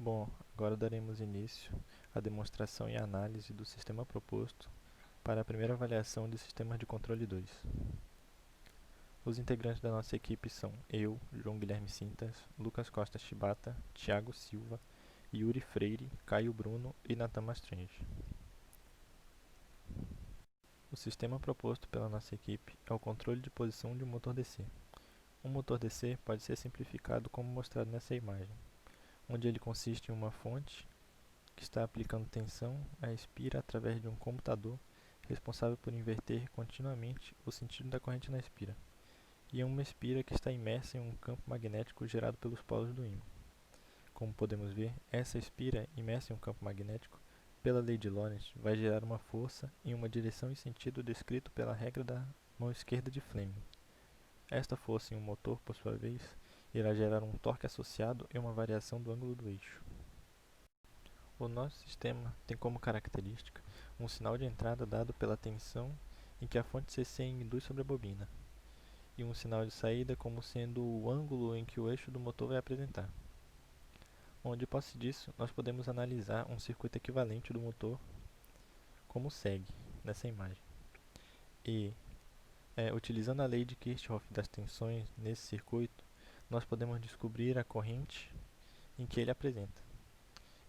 Bom, agora daremos início à demonstração e análise do sistema proposto para a primeira avaliação de sistemas de controle 2. Os integrantes da nossa equipe são eu, João Guilherme Cintas, Lucas Costa Shibata, Thiago Silva, Yuri Freire, Caio Bruno e Nathan Mastrange. O sistema proposto pela nossa equipe é o controle de posição de um motor DC. Um motor DC pode ser simplificado como mostrado nessa imagem, onde ele consiste em uma fonte que está aplicando tensão à espira através de um computador responsável por inverter continuamente o sentido da corrente na espira, e em uma espira que está imersa em um campo magnético gerado pelos polos do ímã. Como podemos ver, essa espira, imersa em um campo magnético, pela lei de Lorentz, vai gerar uma força em uma direção e sentido descrito pela regra da mão esquerda de Fleming. Esta força em um motor, por sua vez, irá gerar um torque associado e uma variação do ângulo do eixo. O nosso sistema tem como característica um sinal de entrada dado pela tensão em que a fonte CC induz sobre a bobina, e um sinal de saída como sendo o ângulo em que o eixo do motor vai apresentar. De posse disso, nós podemos analisar um circuito equivalente do motor como segue, nessa imagem. E, utilizando a lei de Kirchhoff das tensões nesse circuito, nós podemos descobrir a corrente em que ele apresenta.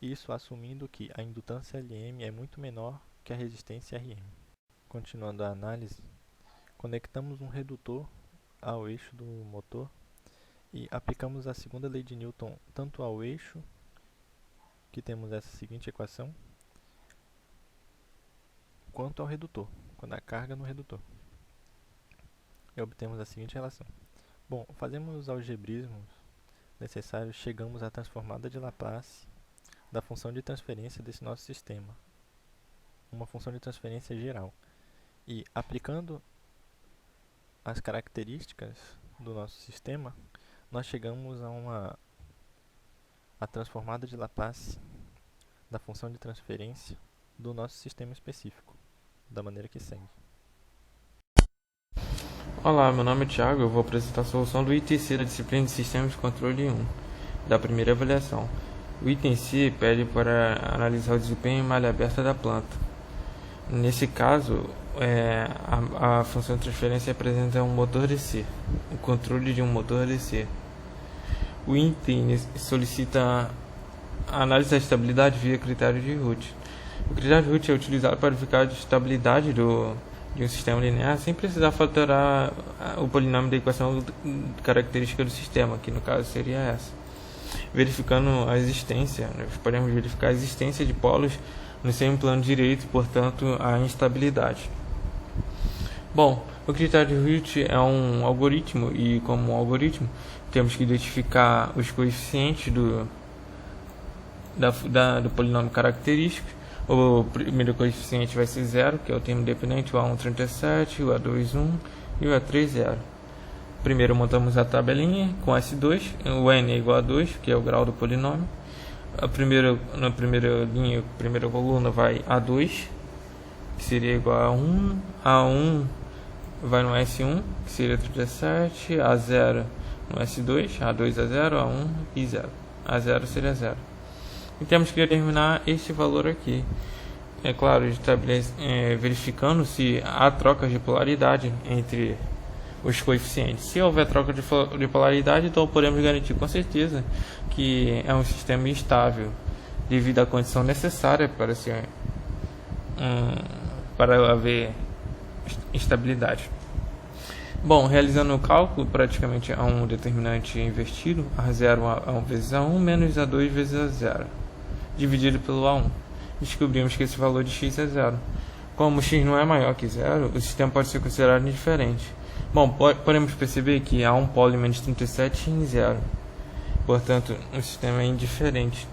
Isso assumindo que a indutância Lm é muito menor que a resistência Rm. Continuando a análise, conectamos um redutor ao eixo do motor e aplicamos a segunda lei de Newton tanto ao eixo, que temos essa seguinte equação, quanto ao redutor, quando a carga no redutor. E obtemos a seguinte relação. Bom, fazemos os algebrismos necessários, chegamos à transformada de Laplace da função de transferência desse nosso sistema, uma função de transferência geral. E aplicando as características do nosso sistema, nós chegamos a transformada de Laplace da função de transferência do nosso sistema específico, da maneira que segue. Olá, meu nome é Thiago, eu vou apresentar a solução do item C da disciplina de Sistemas de Controle 1, da primeira avaliação. O item C pede para analisar o desempenho em malha aberta da planta. Nesse caso, a função de transferência apresenta um motor DC, o controle de um motor DC. O item solicita a análise da estabilidade via critério de Root. O critério de Root é utilizado para verificar a estabilidade de um sistema linear sem precisar fatorar o polinômio da equação característica do sistema, que no caso seria essa. Verificando a existência, nós podemos verificar a existência de polos no semiplano direito, portanto a instabilidade. Bom, o critério de Root é um algoritmo e, como um algoritmo, temos que identificar os coeficientes do polinômio característico. O primeiro coeficiente vai ser 0, que é o termo dependente, o A1 37, o A2 1 e o A3 0. Primeiro montamos a tabelinha com S2, o n é igual a 2, que é o grau do polinômio. Na primeira linha, a primeira coluna vai A2, que seria igual a 1, A1 vai no S1, que seria 37, A0 no S2, A2 a 0, A1 e 0. A0 seria 0. E temos que determinar este valor aqui. É claro, verificando se há trocas de polaridade entre os coeficientes. Se houver troca de polaridade, então podemos garantir com certeza que é um sistema estável, devido à condição necessária para haver estabilidade. Bom, realizando o cálculo, praticamente há um determinante invertido, A0 A1 vezes A1 menos A2 vezes A0, dividido pelo A1. Descobrimos que esse valor de x é 0. Como x não é maior que 0, o sistema pode ser considerado indiferente. Bom, podemos perceber que há um polo em menos 37 em 0. Portanto, o sistema é indiferente.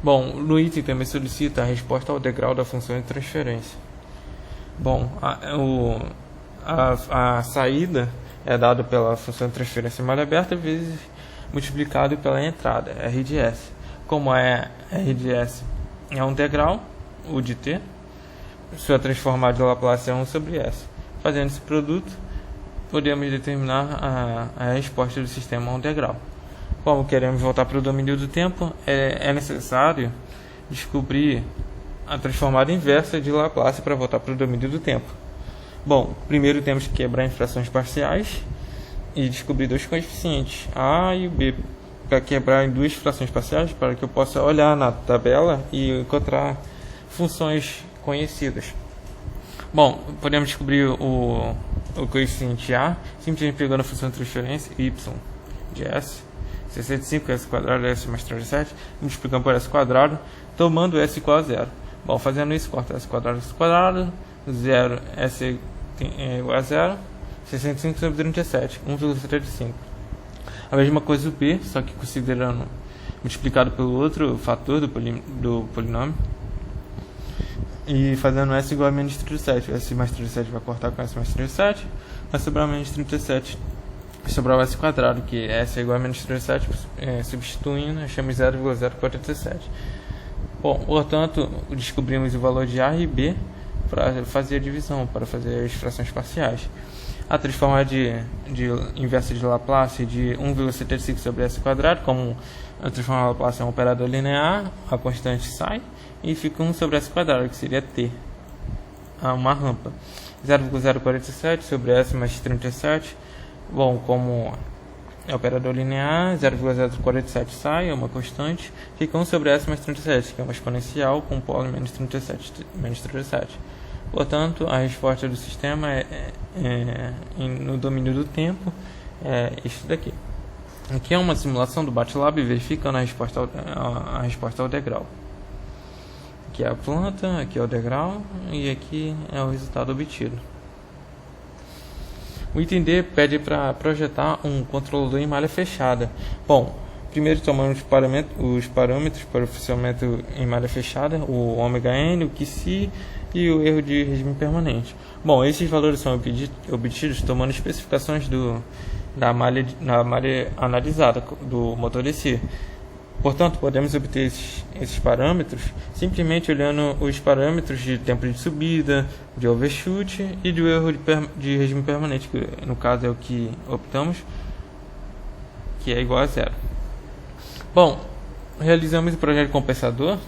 Bom, no item também solicita a resposta ao degrau da função de transferência. Bom, a saída é dada pela função de transferência malha aberta vezes multiplicado pela entrada, R de S. Como R de S é um degrau, o de T, sua transformada de Laplace é 1 sobre S. Fazendo esse produto, podemos determinar a resposta do sistema a um degrau. Como queremos voltar para o domínio do tempo, é necessário descobrir a transformada inversa de Laplace para voltar para o domínio do tempo. Bom, primeiro temos que quebrar em frações parciais e descobrir dois coeficientes, A e B, para quebrar em duas frações parciais, para que eu possa olhar na tabela e encontrar funções conhecidas. Bom, podemos descobrir o coeficiente A simplesmente pegando a função de transferência y de s, 65 s quadrado s mais 37, multiplicando por s quadrado, tomando s igual a zero. Bom, fazendo isso, corta s quadrado, 0 s igual a zero, 65 sobre 37, 1,35. A mesma coisa o b, só que considerando multiplicado pelo outro fator do polinômio. E fazendo s igual a menos 37. S mais 37 vai cortar com s mais 37, vai sobrar menos 37. Vai sobrar o s quadrado, que s é igual a menos 37, substituindo, achamos 0,047. Bom, portanto, descobrimos o valor de A e B para fazer a divisão, para fazer as frações parciais. A transformada de inversa de Laplace de 1,75 sobre s quadrado, como a transformada de Laplace é um operador linear, a constante sai e fica 1 sobre s quadrado, que seria t, uma rampa. 0,047 sobre s mais 37. Bom, como é operador linear, 0,047 sai, é uma constante, fica 1 sobre s mais 37, que é uma exponencial com polo menos 37. Portanto, a resposta do sistema no domínio do tempo é isso daqui. Aqui é uma simulação do MATLAB verificando a resposta ao degrau. Aqui é a planta, aqui é o degrau e aqui é o resultado obtido. O item D pede para projetar um controlador em malha fechada. Bom, primeiro tomamos os parâmetros para o funcionamento em malha fechada, o ômega-n, o QC e o erro de regime permanente. Bom, esses valores são obtidos tomando especificações da malha analisada, do motor DC. Portanto, podemos obter esses parâmetros simplesmente olhando os parâmetros de tempo de subida, de overshoot e do erro de regime permanente, que no caso é o que optamos, que é igual a zero. Bom, realizamos o projeto compensador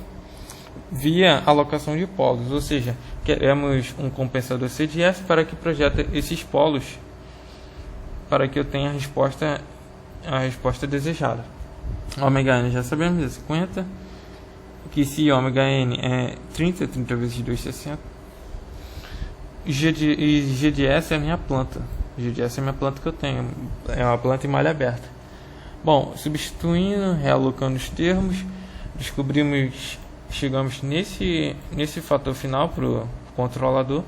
via alocação de polos, ou seja, queremos um compensador CDF para que projete esses polos para que eu tenha a resposta desejada. Ômega n já sabemos, é 50. Que se ômega n é 30 vezes 2, 60. E G de S é a minha planta. G de S é a minha planta que eu tenho. É uma planta em malha aberta. Bom, substituindo, realocando os termos, chegamos nesse fator final para o controlador.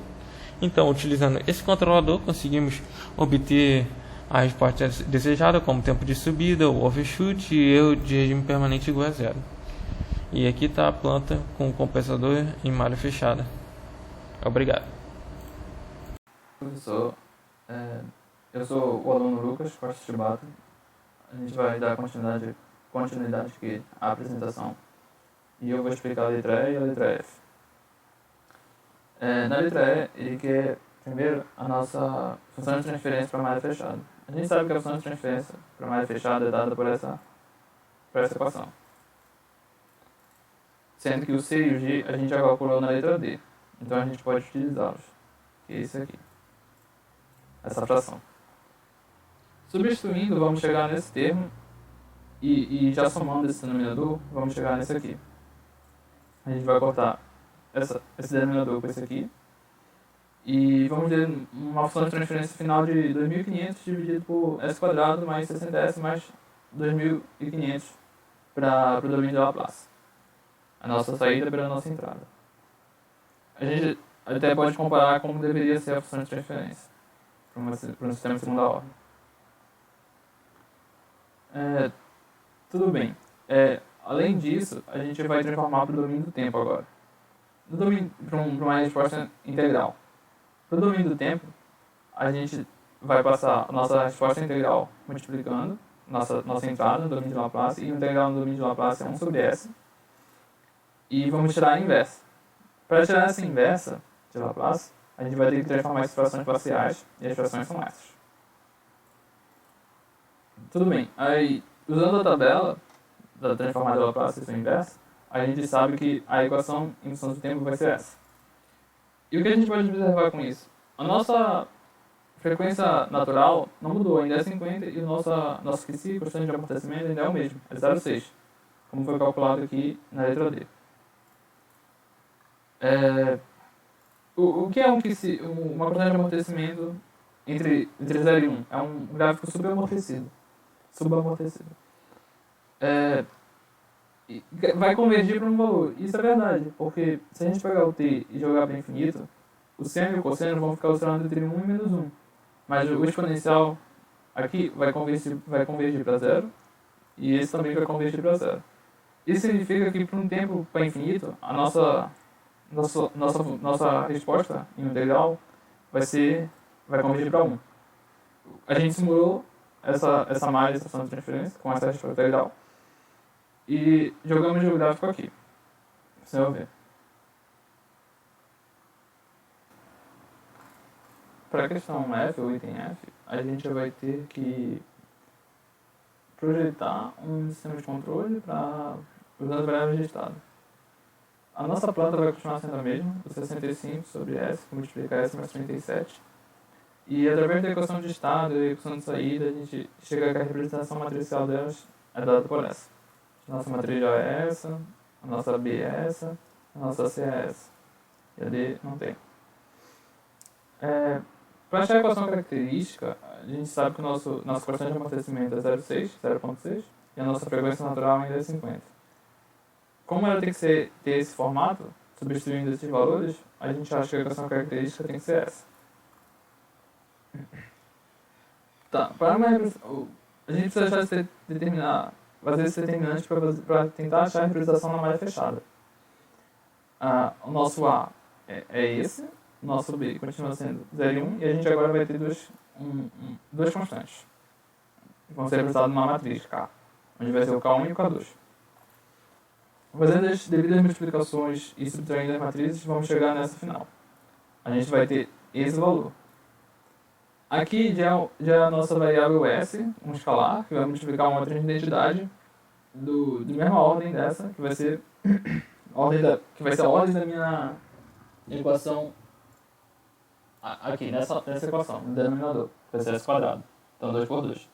Então, utilizando esse controlador, conseguimos obter a resposta desejada, como tempo de subida, o overshoot e erro de regime permanente igual a zero. E aqui está a planta com o compensador em malha fechada. Obrigado. Professor, eu sou o aluno Lucas Costa Chibata. A gente vai dar continuidade aqui à apresentação. E eu vou explicar a letra E e a letra F. Na letra E, ele quer primeiro a nossa função de transferência para malha fechada. A gente sabe que a função de transferência para malha fechada é dada por essa equação. Sendo que o C e o G a gente já calculou na letra D. Então a gente pode utilizá-los. Que é isso aqui. Essa fração. Substituindo, vamos chegar nesse termo. E já somando esse denominador, vamos chegar nesse aqui. A gente vai cortar esse denominador com esse aqui. E vamos ter uma função de transferência final de 2.500 dividido por s quadrado mais 60s mais 2.500 para o domínio de Laplace. A nossa saída para a nossa entrada. A gente até pode comparar como deveria ser a função de transferência para um sistema de segunda ordem. Tudo bem. Além disso, a gente vai transformar para o domínio do tempo agora. Para uma resposta integral. Para o domínio do tempo, a gente vai passar a nossa resposta integral multiplicando nossa entrada no domínio de Laplace, e o integral no domínio de Laplace é 1 sobre S. E vamos tirar a inversa. Para tirar essa inversa de Laplace, a gente vai ter que transformar as frações parciais, e as frações são essas. Tudo bem. Aí, Usando a tabela da transformadora para a seção inversa, a gente sabe que a equação em função do tempo vai ser essa. E o que a gente pode observar com isso? A nossa frequência natural não mudou, ainda é 50, e nosso QC, constante de amortecimento, ainda é o mesmo, é 0,6, como foi calculado aqui na letra D. O que é um QC, uma constante de amortecimento entre 0 e 1? É um gráfico sugamortecido. E vai convergir para um valor. Isso é verdade, porque se a gente pegar o t e jogar para infinito, o seno e o cosseno vão ficar oscilando entre 1 e menos 1. Mas o exponencial aqui vai convergir para zero, e esse também vai convergir para zero. Isso significa que por um tempo para infinito, a nossa resposta em integral vai convergir para 1. A gente simulou essa malha, essa função de transferência com essa resposta integral e jogamos o gráfico aqui. Você vai ver. Para a questão F, ou item F, a gente vai ter que projetar um sistema de controle para usando variáveis de estado. A nossa planta vai continuar sendo a mesma, o 65 sobre S, que multiplica S mais 37. E através da equação de estado e da equação de saída, a gente chega que a representação matricial delas é dada por essa. A nossa matriz A é essa, a nossa B é essa, a nossa C é essa. E a D não tem. Para achar a equação característica, a gente sabe que o nosso constante de amortecimento é 0,6, e a nossa frequência natural ainda é 50. Como ela tem que ter esse formato, substituindo esses valores, a gente acha que a equação característica tem que ser essa. Tá, a gente precisa achar fazer esse determinante para tentar achar a representação na malha fechada. O nosso A é esse, o nosso B continua sendo 0 e 1, e a gente agora vai ter duas constantes. Vão ser representadas numa matriz K, onde vai ser o K1 e o K2. Fazendo as devidas multiplicações e subtraindo as matrizes, vamos chegar nessa final. A gente vai ter esse valor. Aqui já é a nossa variável S, um escalar, que vai multiplicar uma outra identidade de mesma ordem dessa, que vai ser a ordem da minha equação aqui, nessa equação, no denominador, vai ser S quadrado. Então 2 por 2.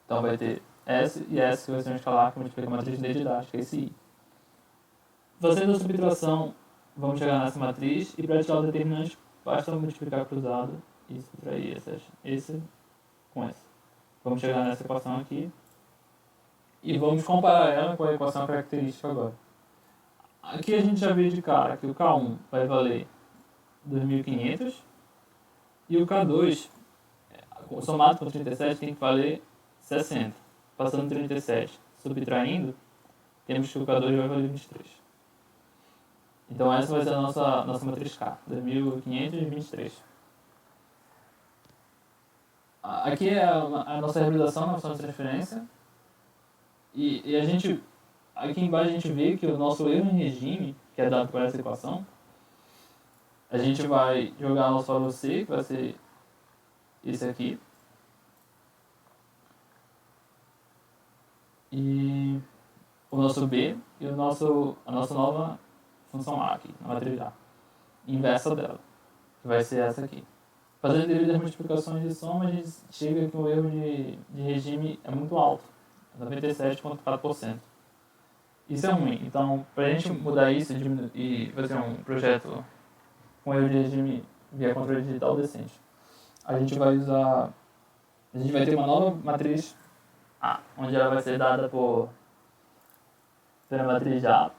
Então vai ter S e S, que vai ser um escalar que multiplica uma matriz de identidade, que é esse I. Fazendo a subtração, vamos chegar nessa matriz, e para tirar o determinante, basta multiplicar cruzado e subtrair esse com esse. Vamos chegar nessa equação aqui e vamos comparar ela com a equação característica agora. Aqui a gente já vê de cara que o K1 vai valer 2.500 e o K2, somado com 37, tem que valer 60. Passando 37, subtraindo, temos que o K2 vai valer 23. Então essa vai ser a nossa matriz K, 2.523. Aqui é a nossa realização na função de transferência. E a gente, aqui embaixo a gente vê que o nosso erro em regime, que é dado por essa equação, a gente vai jogar nosso valor C, que vai ser esse aqui. E o nosso B e a nossa nova função A aqui, na matriz A, inversa dela, que vai ser essa aqui. Fazendo devidas multiplicações de soma, a gente chega que o erro de regime é muito alto, 97,4%. Isso é ruim, então para a gente mudar isso e fazer um projeto com erro de regime via controle digital decente, a gente vai ter uma nova matriz A, onde ela vai ser dada pela matriz A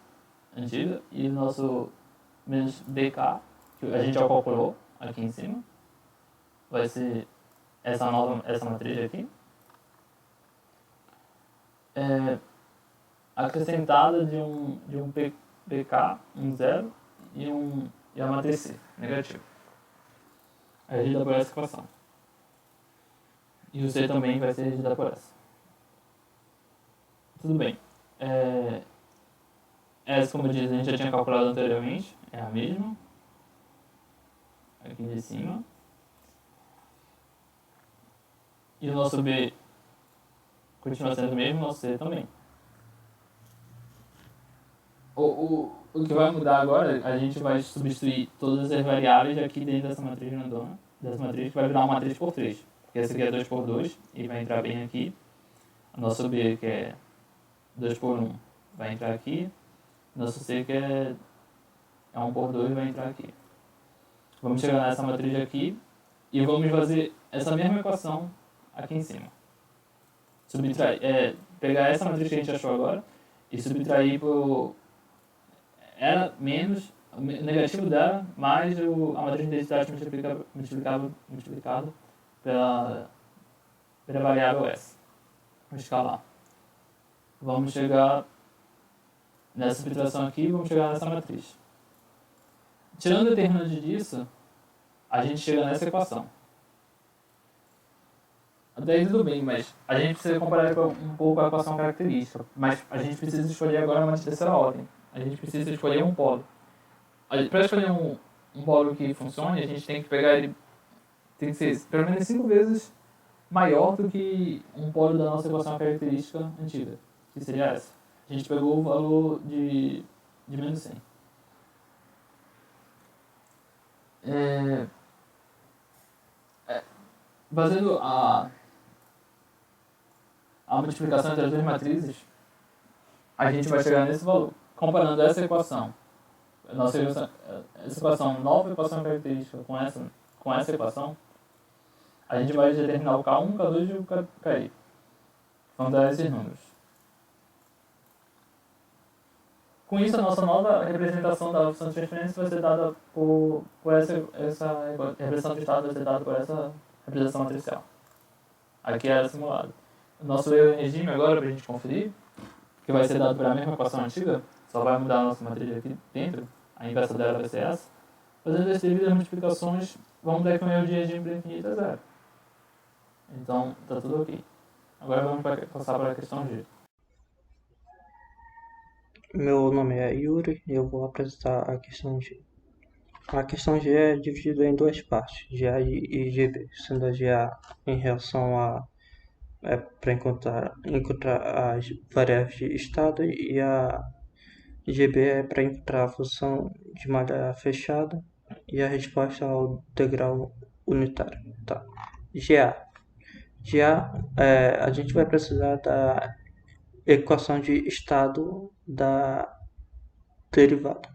antiga, e o nosso menos BK, que a gente já calculou aqui em cima, vai ser essa matriz aqui, acrescentada de um PK, um 0, e a matriz C, negativo. Aí a gente dá por essa equação. E o C também vai ser regido por essa. Tudo bem. Essa, como eu disse, a gente já tinha calculado anteriormente, é a mesma. Aqui de cima. E o nosso B continua sendo o mesmo, nosso C também. O que vai mudar agora, a gente vai substituir todas as variáveis aqui dentro dessa matriz grandona, dessa matriz que vai virar uma matriz por 3. Porque essa aqui é 2 por 2 e vai entrar bem aqui. A nossa B, que é 2 por 1, vai entrar aqui. Nosso C, que é 1 por 2, vai entrar aqui. Vamos chegar nessa matriz aqui e vamos fazer essa mesma equação aqui em cima. Pegar essa matriz que a gente achou agora e subtrair por era menos o negativo dela mais a matriz de identidade multiplicado pela variável S. Vamos escalar. Vamos chegar nessa subtração aqui e vamos chegar nessa matriz. Tirando o determinante disso, a gente chega nessa equação. Até aí tudo bem, mas a gente precisa comparar um pouco a equação característica. Mas a gente precisa escolher agora uma terceira ordem. A gente precisa escolher um polo. Para escolher um polo que funcione, a gente tem que pegar ele... Tem que ser pelo menos 5 vezes maior do que um polo da nossa equação característica antiga. Que seria essa. A gente pegou o valor de menos 100. Fazendo a multiplicação entre as duas matrizes, a gente vai chegar nesse valor. Comparando essa equação, essa equação, nova equação característica com essa equação, a gente vai determinar o K1, o K2 e o KI. Vamos dar esses números. Com isso, a nossa nova representação da função de transferência vai ser dada por essa representação de estado vai ser dada por essa representação matricial. Aqui era simulado. O nosso erro em regime agora, para a gente conferir, que vai ser dado pela mesma equação antiga, só vai mudar a nossa matriz aqui dentro, a inversa dela vai ser essa. Fazendo as devidas multiplicações, vamos dar que o erro de regime para infinito é zero. Então, está tudo ok. Agora vamos passar para a questão G. Meu nome é Yuri e eu vou apresentar a questão G. A questão G é dividida em duas partes, GA e GB, sendo a GA em relação a para encontrar as variáveis de estado e a GB é para encontrar a função de malha fechada e a resposta ao degrau unitário. Tá. GA, a gente vai precisar da equação de estado da derivada,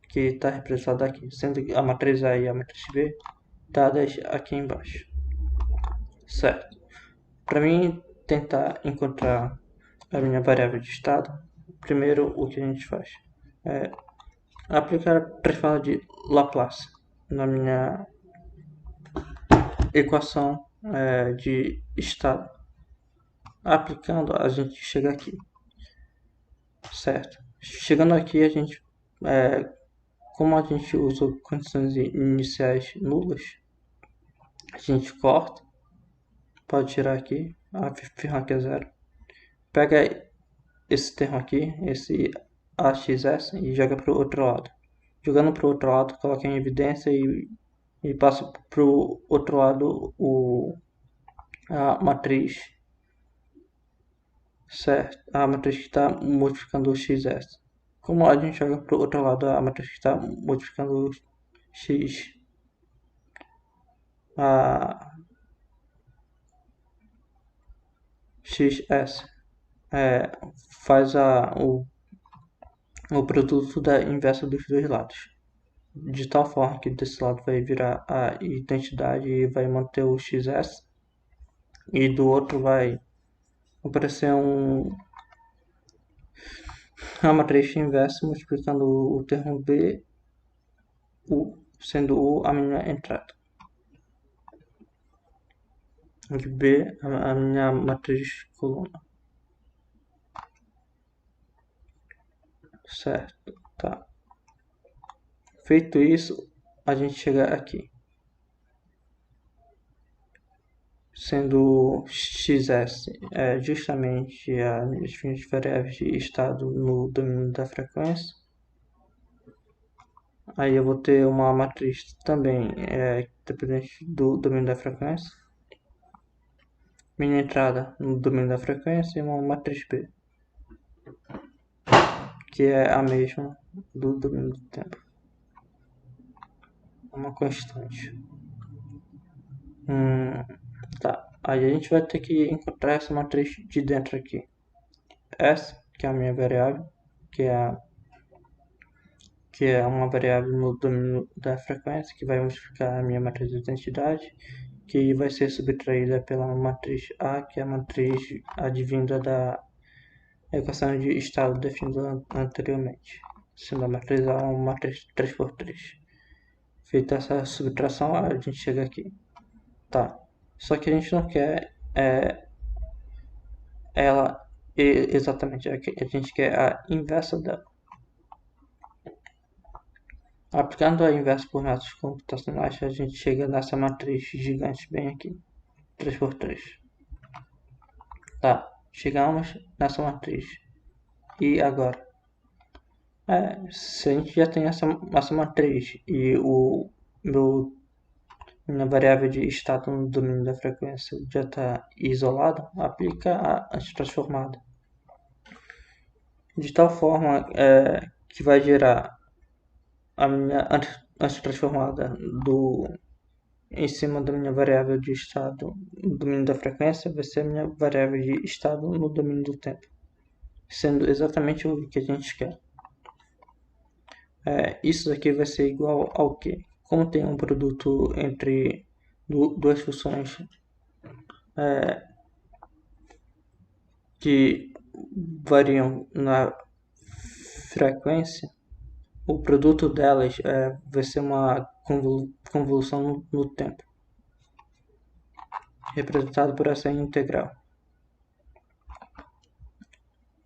que está representada aqui, sendo a matriz A e a matriz B dadas aqui embaixo. Certo. Para mim tentar encontrar a minha variável de estado, primeiro o que a gente faz é aplicar a transforma de Laplace na minha equação de estado. Aplicando, a gente chega aqui, certo? Chegando aqui, a gente, como a gente usa condições iniciais nulas, a gente corta. Pode tirar aqui, afirmar que é zero. Pega esse termo aqui, esse AXS, e joga para o outro lado. Jogando para o outro lado, coloca em evidência e passa para o outro lado a matriz, certo? A matriz que está multiplicando o XS. Como a gente joga para o outro lado a matriz que está multiplicando o X, XS faz o produto da inversa dos dois lados, de tal forma que desse lado vai virar a identidade e vai manter o XS, e do outro vai aparecer a matriz inversa multiplicando o termo B, sendo U a minha entrada. De B a minha matriz coluna. Certo, tá. Feito isso, a gente chega aqui, sendo XS justamente as minhas variáveis de estado no domínio da frequência. Aí eu vou ter uma matriz também dependente do domínio da frequência. minha entrada no domínio da frequência e uma matriz B, que é a mesma do domínio do tempo. Uma constante. Tá. Aí a gente vai ter que encontrar essa matriz de dentro aqui. S, que é a minha variável, que é uma variável no domínio da frequência, que vai multiplicar a minha matriz de identidade, que vai ser subtraída pela matriz A, que é a matriz advinda da equação de estado definida anteriormente, sendo a matriz A uma matriz 3x3. Feita essa subtração, a gente chega aqui. Tá. Só que a gente não quer ela exatamente, a gente quer a inversa dela. Aplicando a inversa por métodos computacionais, a gente chega nessa matriz gigante bem aqui, 3x3. Tá, chegamos nessa matriz. E agora? Se a gente já tem essa matriz e minha variável de estado no domínio da frequência já está isolada, aplica a antitransformada. De tal forma que vai gerar a minha antitransformada em cima da minha variável de estado no domínio da frequência, vai ser a minha variável de estado no domínio do tempo, sendo exatamente o que a gente quer. Isso daqui vai ser igual ao que? Como tem um produto entre duas funções que variam na frequência, o produto delas vai ser uma convolução no tempo, representado por essa integral.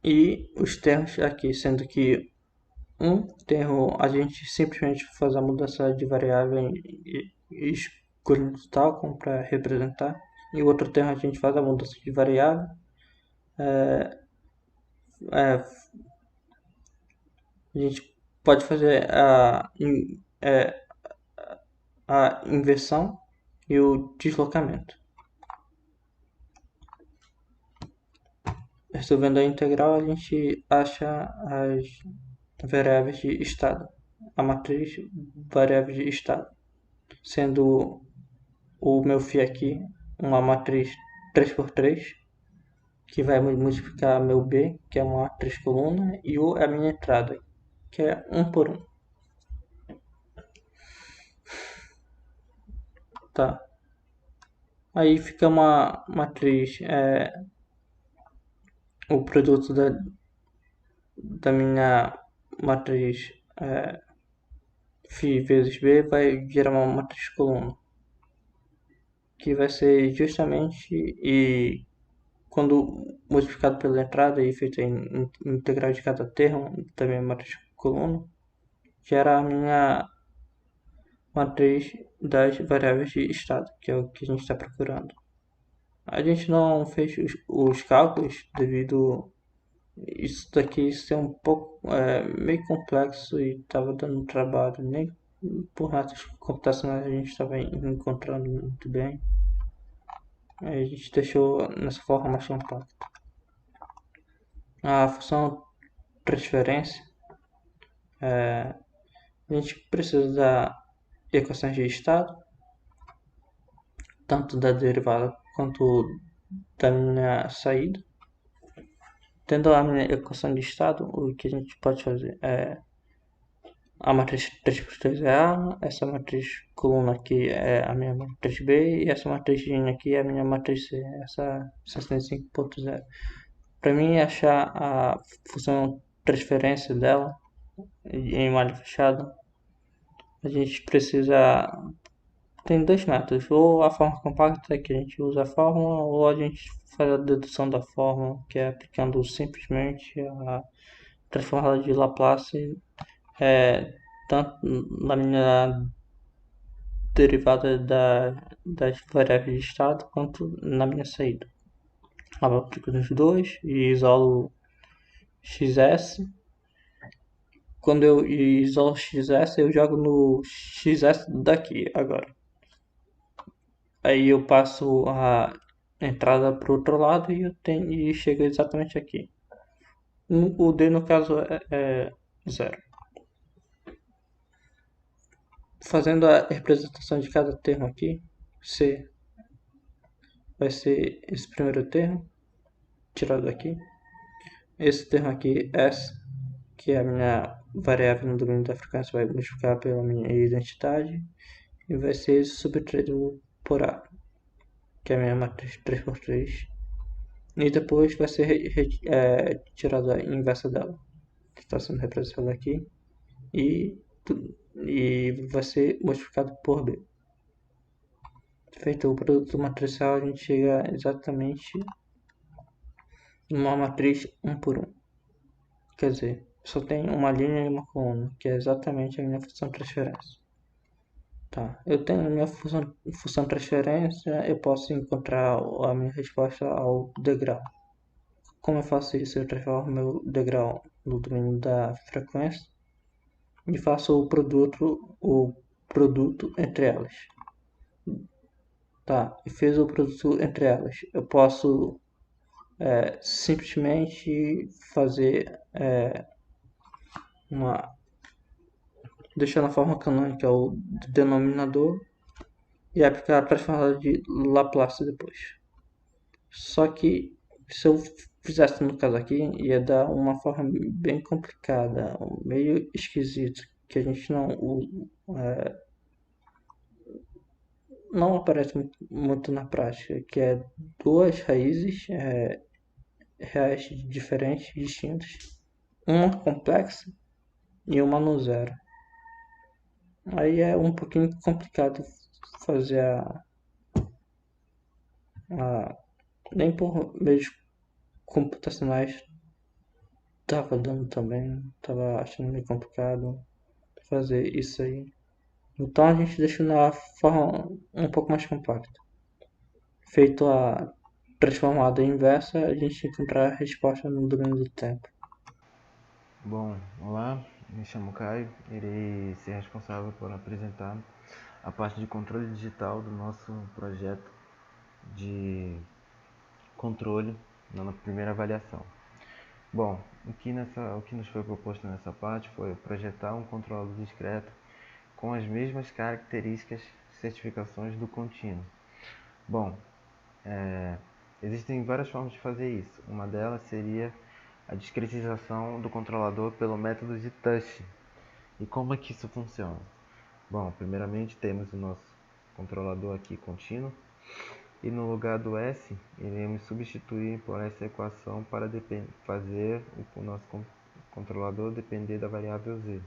E os termos aqui, sendo que um termo a gente simplesmente faz a mudança de variável e escolhe total como para representar, e o outro termo a gente faz a mudança de variável, a gente pode fazer a inversão e o deslocamento. Resolvendo a integral, a gente acha as variáveis de estado, a matriz variáveis de estado, sendo o meu φ aqui uma matriz 3x3, que vai multiplicar meu B, que é uma matriz coluna, e O é a minha entrada, que é 1 por 1. Tá. Aí fica uma matriz, o produto da minha matriz φ vezes B vai gerar uma matriz coluna, que vai ser justamente, e quando multiplicado pela entrada e feito em integral de cada termo da minha matriz coluna, gera a minha matriz das variáveis de estado, que é o que a gente está procurando. A gente não fez os cálculos devido isso daqui ser um pouco meio complexo e estava dando trabalho, nem por métodos computacionais a gente estava encontrando muito bem. Aí a gente deixou nessa forma mais compacta. A função transferência, a gente precisa da equações de estado, tanto da derivada quanto da minha saída. Tendo a minha equação de estado, o que a gente pode fazer é a matriz 3x3 é A, essa matriz coluna aqui é a minha matriz B e essa matriz aqui é a minha matriz C, essa 65.0. Para mim achar a função transferência dela em malha fechada, a gente precisa, tem dois métodos, ou a forma compacta, que a gente usa a fórmula, ou a gente faz a dedução da fórmula, que é aplicando simplesmente a transformada de Laplace tanto na minha derivada das variáveis de estado quanto na minha saída. Eu aplico nos dois e isolo xs. Quando eu isolo xs, eu jogo no xs daqui agora. Aí eu passo a entrada para o outro lado e chega exatamente aqui. O D no caso é 0. Fazendo a representação de cada termo aqui, C vai ser esse primeiro termo, tirado daqui. Esse termo aqui, S, que é a minha variável no domínio da frequência, vai multiplicar pela minha identidade. E vai ser subtraído por A, que é a minha matriz 3x3. E depois vai ser tirada a inversa dela, que está sendo representada aqui. E, e vai ser multiplicado por B. Feito o produto matricial, a gente chega exatamente numa matriz 1 por 1. Quer dizer, só tem uma linha e uma coluna, que é exatamente a minha função transferência. Tá, eu tenho a minha função transferência, eu posso encontrar a minha resposta ao degrau. Como eu faço isso? Eu transformo meu degrau no domínio da frequência e faço o produto entre elas. Tá, e fiz o produto entre elas. Eu posso simplesmente fazer deixar na forma canônica o denominador e aplicar a transformada de Laplace depois. Só que se eu fizesse no caso aqui, ia dar uma forma bem complicada, meio esquisito, que a gente não aparece muito na prática, que é duas raízes reais diferentes, distintas, uma complexa e uma no zero. Aí é um pouquinho complicado fazer nem por meios computacionais tava dando também, tava achando meio complicado fazer isso aí. Então a gente deixa na forma um pouco mais compacta. Feito a transformada inversa, a gente encontra a resposta no domínio do tempo. Bom, olá, me chamo Caio, irei ser responsável por apresentar a parte de controle digital do nosso projeto de controle na primeira avaliação. Bom, o que nos foi proposto nessa parte foi projetar um controlador discreto com as mesmas características e certificações do contínuo. Bom, existem várias formas de fazer isso. Uma delas seria a discretização do controlador pelo método de touch. E como é que isso funciona? Bom, primeiramente temos o nosso controlador aqui contínuo e no lugar do S iremos substituir por essa equação para fazer o nosso controlador depender da variável Z.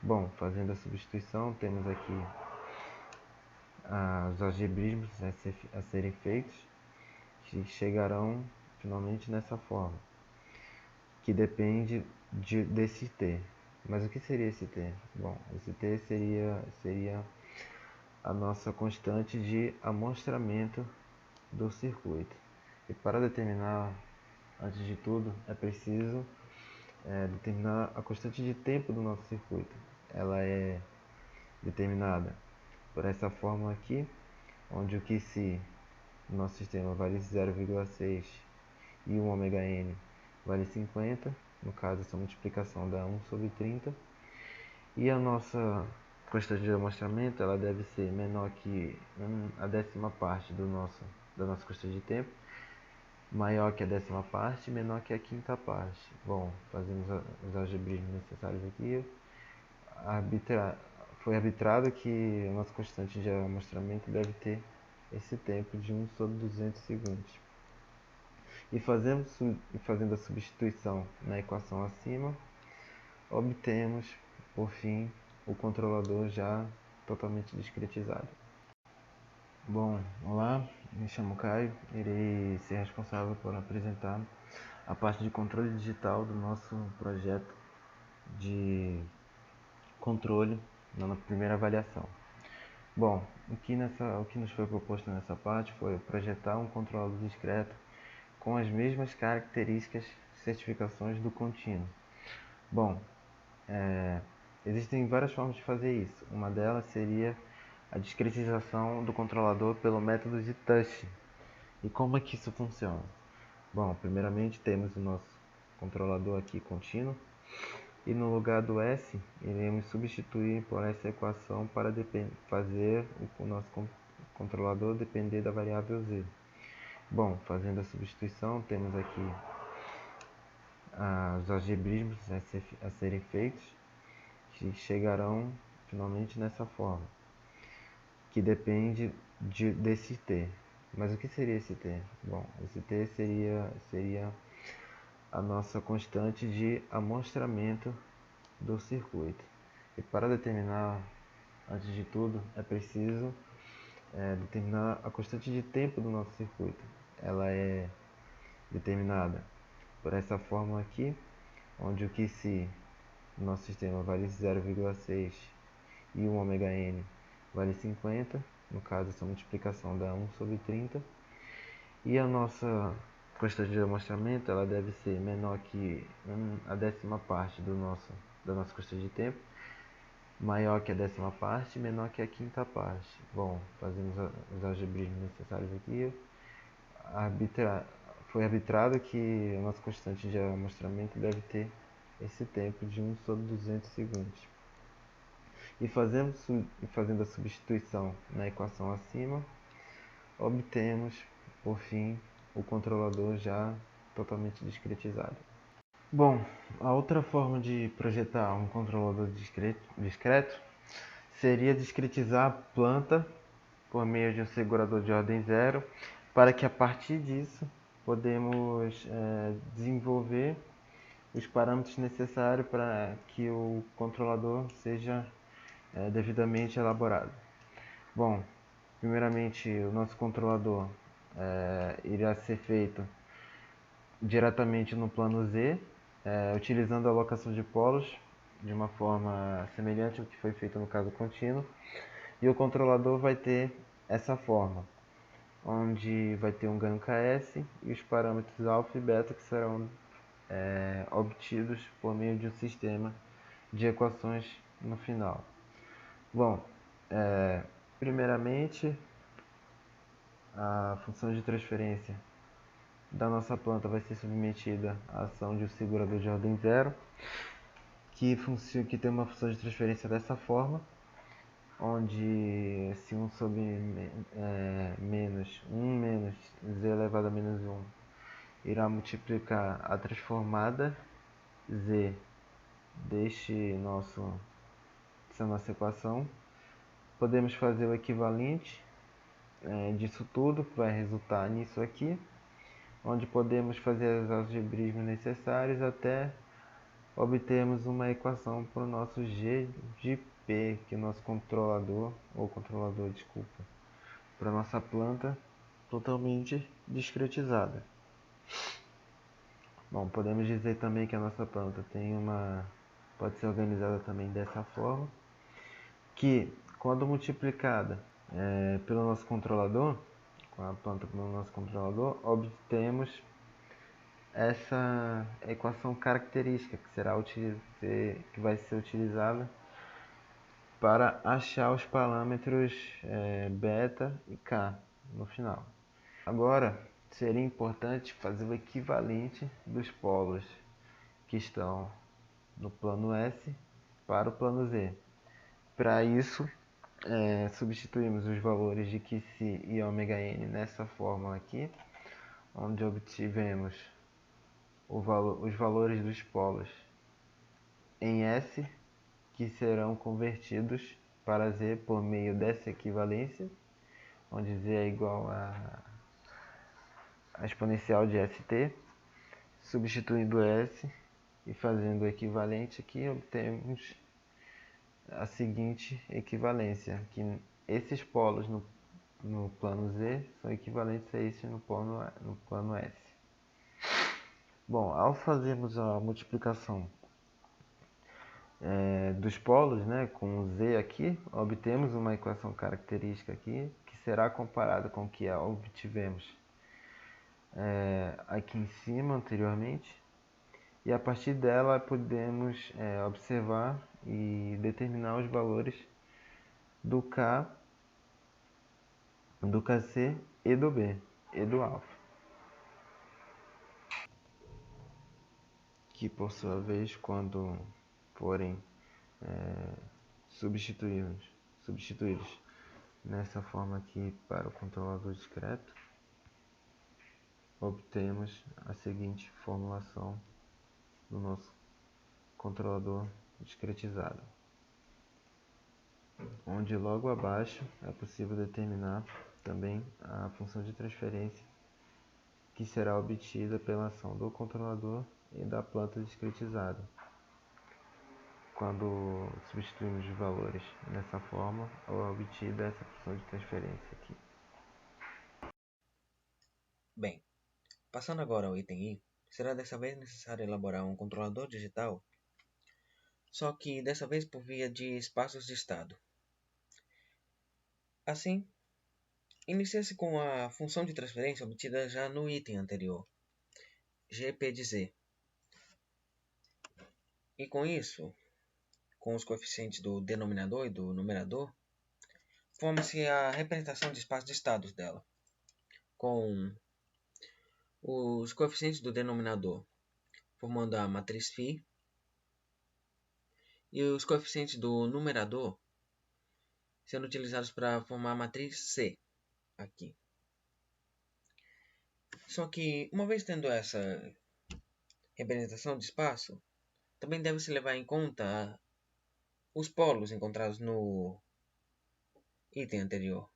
Bom, fazendo a substituição, temos aqui os algebrismos a serem feitos, que chegarão finalmente nessa forma, que depende desse T. Mas o que seria esse T? Bom, esse T seria a nossa constante de amostramento do circuito. E para determinar, antes de tudo, é preciso determinar a constante de tempo do nosso circuito. Ela é determinada por essa fórmula aqui, onde o QC no nosso sistema vale 0,6 e o ômega-n vale 50, no caso essa multiplicação dá 1 sobre 30, e a nossa constante de amostramento ela deve ser menor que a décima parte da nossa constante de tempo, maior que a décima parte e menor que a quinta parte. Bom, fazemos os algebrismos necessários aqui. Foi arbitrado que a nossa constante de amostramento deve ter esse tempo de 1 sobre 200 segundos. E fazendo a substituição na equação acima, obtemos, por fim, o controlador já totalmente discretizado. Bom, olá, me chamo Caio, irei ser responsável por apresentar a parte de controle digital do nosso projeto de controle na primeira avaliação. Bom, o que nos foi proposto nessa parte foi projetar um controlador discreto com as mesmas características e certificações do contínuo. Bom, existem várias formas de fazer isso. Uma delas seria a discretização do controlador pelo método de touch. E como é que isso funciona? Bom, primeiramente temos o nosso controlador aqui contínuo, e no lugar do S, iremos substituir por essa equação para fazer o nosso controlador depender da variável z. Bom, fazendo a substituição, temos aqui os algebrismos a serem feitos, que chegarão finalmente nessa forma, que depende desse t. Mas o que seria esse t? Bom, esse t seria a nossa constante de amostramento do circuito. E para determinar, antes de tudo, é preciso determinar a constante de tempo do nosso circuito. Ela é determinada por essa fórmula aqui, onde o que se no nosso sistema vale 0,6 e 1 ωn vale 50, no caso essa multiplicação dá 1 sobre 30, e a nossa constante de amostramento ela deve ser menor que a décima parte da nossa constante de tempo, maior que a décima parte e menor que a quinta parte. Bom, fazemos os algebrismos necessários aqui. Foi arbitrado que a nossa constante de amostramento deve ter esse tempo de 1 sobre 200 segundos. E fazendo a substituição na equação acima, obtemos, por fim, o controlador já totalmente discretizado. Bom, a outra forma de projetar um controlador discreto seria discretizar a planta por meio de um segurador de ordem zero, para que a partir disso podemos desenvolver os parâmetros necessários para que o controlador seja devidamente elaborado. Bom, primeiramente o nosso controlador irá ser feito diretamente no plano Z, utilizando a alocação de polos de uma forma semelhante ao que foi feito no caso contínuo, e o controlador vai ter essa forma, onde vai ter um ganho KS e os parâmetros alfa e beta que serão obtidos por meio de um sistema de equações no final. Bom, primeiramente a função de transferência da nossa planta vai ser submetida à ação de um segurador de ordem zero, que tem uma função de transferência dessa forma, onde se 1 sobre menos 1 menos z elevado a menos 1 irá multiplicar a transformada z dessa nossa equação. Podemos fazer o equivalente disso tudo, que vai resultar nisso aqui, onde podemos fazer os algebrismos necessários até obtermos uma equação para o nosso G de P, que é o nosso controlador, para a nossa planta totalmente discretizada. Bom, podemos dizer também que a nossa planta pode ser organizada também dessa forma, que quando multiplicada pelo nosso controlador, com a planta pelo nosso controlador, obtemos essa equação característica que vai ser utilizada para achar os parâmetros beta e k no final. Agora, seria importante fazer o equivalente dos polos que estão no plano S para o plano Z. Para isso, substituímos os valores de Qc e ωn nessa fórmula aqui, onde obtivemos os valores dos polos em S, que serão convertidos para Z por meio dessa equivalência, onde Z é igual a exponencial de ST. Substituindo S e fazendo o equivalente aqui, obtemos a seguinte equivalência, que esses polos no plano Z são equivalentes a esses no plano S. Bom, ao fazermos a multiplicação dos polos, com o Z aqui, obtemos uma equação característica aqui, que será comparada com o que obtivemos aqui em cima anteriormente, e a partir dela podemos observar e determinar os valores do K, do Kc e do B. e do alfa, que por sua vez, quando forem substituídos nessa forma aqui para o controlador discreto, obtemos a seguinte formulação do nosso controlador discretizado, onde logo abaixo é possível determinar também a função de transferência que será obtida pela ação do controlador e da planta discretizada. Quando substituímos os valores nessa forma, é obtida essa função de transferência aqui. Bem, passando agora ao item I, será dessa vez necessário elaborar um controlador digital, só que dessa vez por via de espaços de estado. Assim, inicia-se com a função de transferência obtida já no item anterior, GP de Z. E com isso, com os coeficientes do denominador e do numerador, forma-se a representação de espaços de estados dela, com os coeficientes do denominador formando a matriz φ e os coeficientes do numerador sendo utilizados para formar a matriz C aqui. Só que, uma vez tendo essa representação de espaço, também deve-se levar em conta os polos encontrados no item anterior,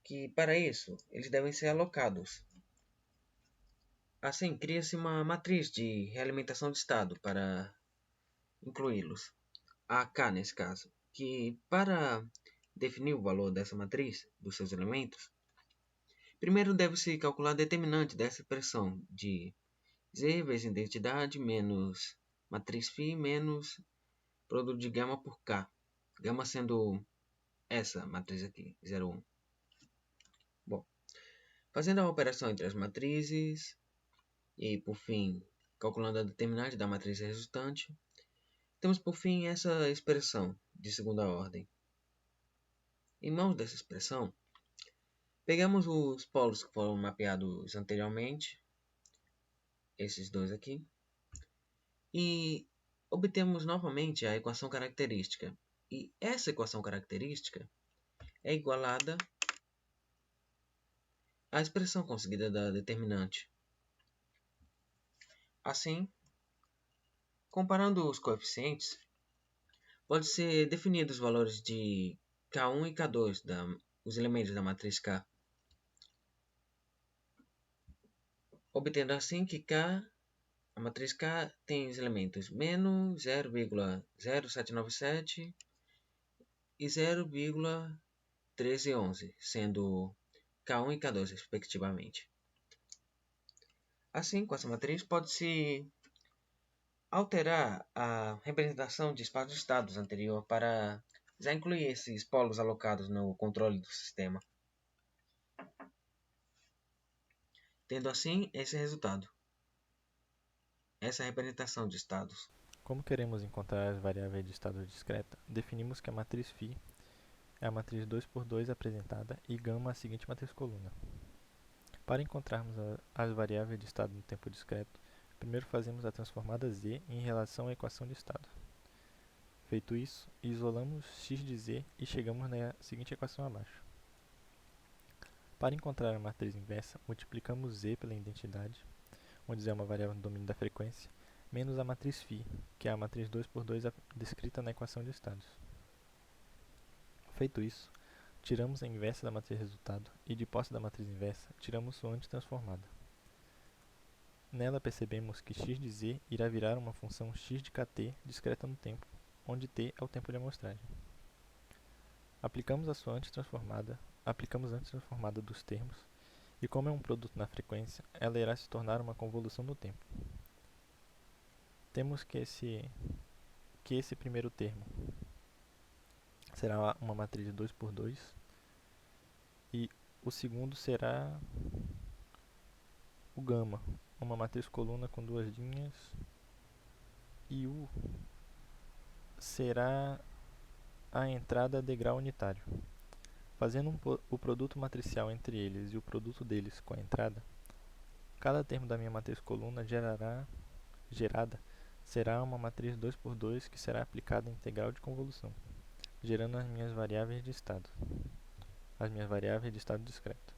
que para isso eles devem ser alocados. Assim, cria-se uma matriz de realimentação de estado para incluí-los, AK nesse caso, que para definir o valor dessa matriz, dos seus elementos, primeiro deve-se calcular a determinante dessa expressão de Z vezes identidade menos matriz φ menos produto de gama por K. Gama sendo essa matriz aqui, 0, 1. Bom, fazendo a operação entre as matrizes e, por fim, calculando a determinante da matriz resultante, temos, por fim, essa expressão de segunda ordem. Em mãos dessa expressão, pegamos os polos que foram mapeados anteriormente, esses dois aqui, e obtemos novamente a equação característica. E essa equação característica é igualada à expressão conseguida da determinante. Assim, comparando os coeficientes, pode ser definidos os valores de K1 e K2, os elementos da matriz K, obtendo assim que a matriz K tem os elementos menos 0,0797 e 0,1311, sendo K1 e K2 respectivamente. Assim, com essa matriz pode-se alterar a representação de espaços de estados anterior para já incluir esses polos alocados no controle do sistema, tendo assim esse resultado, essa representação de estados. Como queremos encontrar as variáveis de estado discreta, definimos que a matriz φ é a matriz 2×2 apresentada e γ a seguinte matriz coluna. Para encontrarmos as variáveis de estado no tempo discreto, primeiro fazemos a transformada z em relação à equação de estado. Feito isso, isolamos x de z e chegamos na seguinte equação abaixo. Para encontrar a matriz inversa, multiplicamos z pela identidade, onde z é uma variável no domínio da frequência, menos a matriz φ, que é a matriz 2×2 descrita na equação de estados. Feito isso, tiramos a inversa da matriz resultado e, de posse da matriz inversa, tiramos sua antitransformada. Nela percebemos que x de z irá virar uma função x de kt discreta no tempo, onde t é o tempo de amostragem. Aplicamos a antitransformada dos termos, e como é um produto na frequência, ela irá se tornar uma convolução no tempo. Temos que esse primeiro termo será uma matriz 2×2 e o segundo será o γ, uma matriz coluna com duas linhas, e U será a entrada degrau unitário. Fazendo o produto matricial entre eles e o produto deles com a entrada, cada termo da minha matriz coluna gerada será uma matriz 2×2 que será aplicada à integral de convolução, gerando as minhas variáveis de estado discreto.